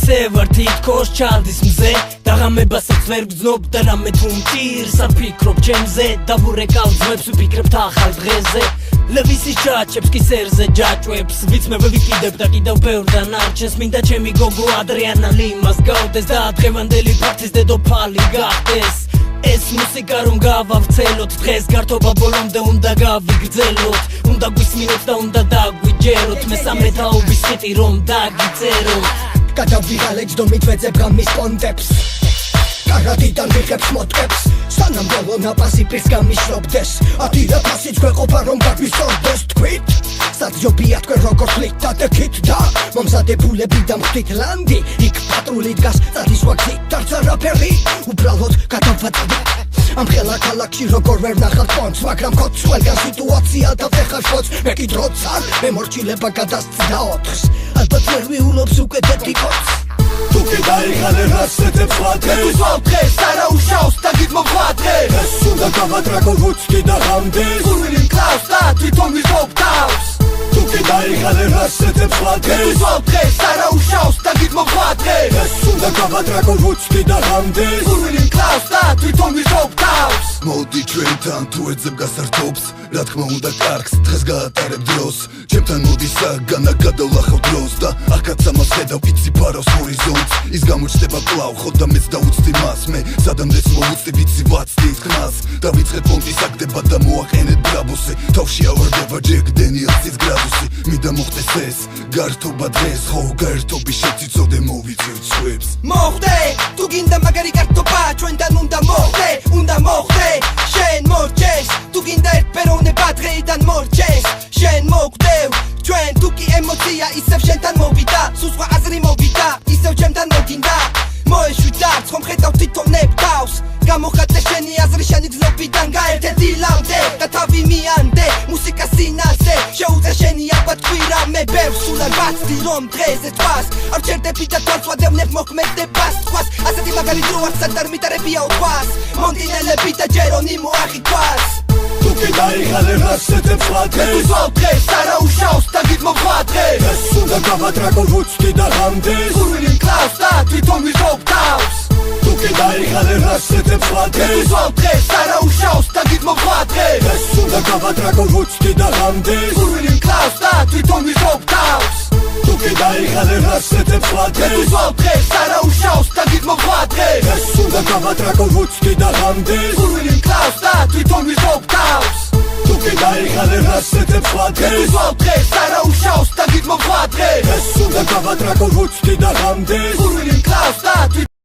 ისე ვარ თითქოს ჩალდის მზე დაღამებასაც ვერ ვგრძნობ და რამე თუ მჭირს არ ვფიქრობ ჩემზე დავურეკავ ძმებს ვფიქრებთ ახალ დღეზე ლევისის ჩაჩებს კი სერზე ჯაჭვებს ვიცმებ ვიკიდებ და კიდევ ბევრდან არჩენს მინდა ჩემი გოგო ადრიანა ლიმას გავდეს და დღევანდელი ფაქტის დედოფალი გახდეს ეს მუსიკა რომ გავავრცელოთ დღეს გართობა ბოლომდე უნდა გავიგრძელოთ უნდა გვისმინოთ და უნდა დაგვიჯეროთ მესამე თაობის ხიტი რომ დაგიწეროთ გადავიღალე ჯდომით ვეძებ გამის პონტებს კარატიდან ვიღებს მოტკებს სანამ ბოლო ნაპასი პირს გამიშრობდეს 10,000 გვეყოფა რომ გაგვისწორდეს თქვით საძიობია თქვენ როგორ ხლით დადექით და მომზადებულები და მხვდით ლანდი იქ პატრული დგას წადის ვაგზით არც არაფერი უბრალოდ გადავაწყვეტ ამ ხელა ქალაქში როგორ ვერ ნახავთ პონტს მაგრამ ხოც ყველგან სიტუაცია და ვეხარ შოც მე კი დროც არ მემორჩილება გადასცდა 4-ს ალბათ ვერ ვიულობს უკვე თეთრიკოც თუ კი დაიხალე რას ეძებს ვადრე თუ ზვალ დღეს არა უშავს და გიდმო ვადრე ეს უნდა გავატრაკო ვუცდი და ღამდეს გურვილი მკლავს და თვითონ ვიზობ თავს თუ კი დაიხალე რას ეძებს ვადრე თუ ზვალ დღეს არა უშავს და გიდმო ვადრე ეს უნდა გავატრაკო ვუცდი და ღამდეს გურვილი მკლავს და თვითონ ვიზობ თავს მოდი ჩვენთან თუ ეძებ გასართობს რა თქმა უნდა კარგს დღეს გაატარებ დროს ჩემთან მოდი საგანა გადავლახავ დროს და აქაც ამას ხედავ იცი ფარავს ჰორიზონტს ის გამოჩნდება კვლავ ხო და მეც დაუცდი მას მე სადამდეს მოვუწდი ვიცი ვაცდი ის ხმას და ვიწყებ პონტი საგდება და მოაყენეთ ბრაბოსი თავში ავარდება ჯეკ დენიელსის გრადუსი მინდა მოხდეს ეს გართობა დღეს ხო გართობის შეციცოდე მოვიწევ ცხვებს მოხდე თუ გინდა მაგარი გართობა ჩვენთან უნდა მოხდე შენ მორჩეს თუ გინდა ერთპეროვნება დღეიდან მორჩეს შენ მოგვდევ ჩვენ თუ კი ემოცია ისევ შენთან მოვიდა სულ სხვა აზრი მოვიდა ისევ ჩემთან მოგინდა მოეშვიდა ხომ ხედავ თვითონ ნებთავს გამოხატე შენი აზრი შენი გზნობიდან გაერთე დილამდე და თავი მიანდე მუსიკა სინაზე შეუწე შენი ალბათ კვირა მე ბევრ სულ არ ვაცდი რომ დღეზე თვას არ ჩერდები და თვალს ვადევნებ მოქმედებას თვას ასეთი მაგარი დრო არ სადარ მიტარებიაო თვას მონდინელები და ჯერონიმო აღიქვას თუ კი დაიხალე რას ეძებს ვადრე თუ ზვალ დღეს არა უშავს და გიდმო ვადრე ეს უნდა გავატრაკო ვუცდი და ღამდეს გურვილი მკლავს და თვითონ ვიზობ თავს თუ კი დაიხალე რას ეძებს ვადრე თუ ზვალ დღეს არა უშავს და გიდმო ვადრე ეს უნდა გავატრაკო ვუცდი და ღამდეს გურვილი მკლავს და თვითონ ვიზობ თავს თუ კი დაიხალე რას ეძებს ვადრე თუ ზვალ დღეს არა უშავს და გიდმო ვადრე ეს უნდა გავატრაკო ვუცდი და ღამდეს გურვილი მკლავს და თვითონ ვიზობ თავს თუ კი დაიხალე რას ეძებს ვადრე თუ ზვალ დღეს არა უშავს და გიდმო ვადრე ეს უნდა გავატრაკო ვუცდი და ღამდეს გურვილი მკლავს და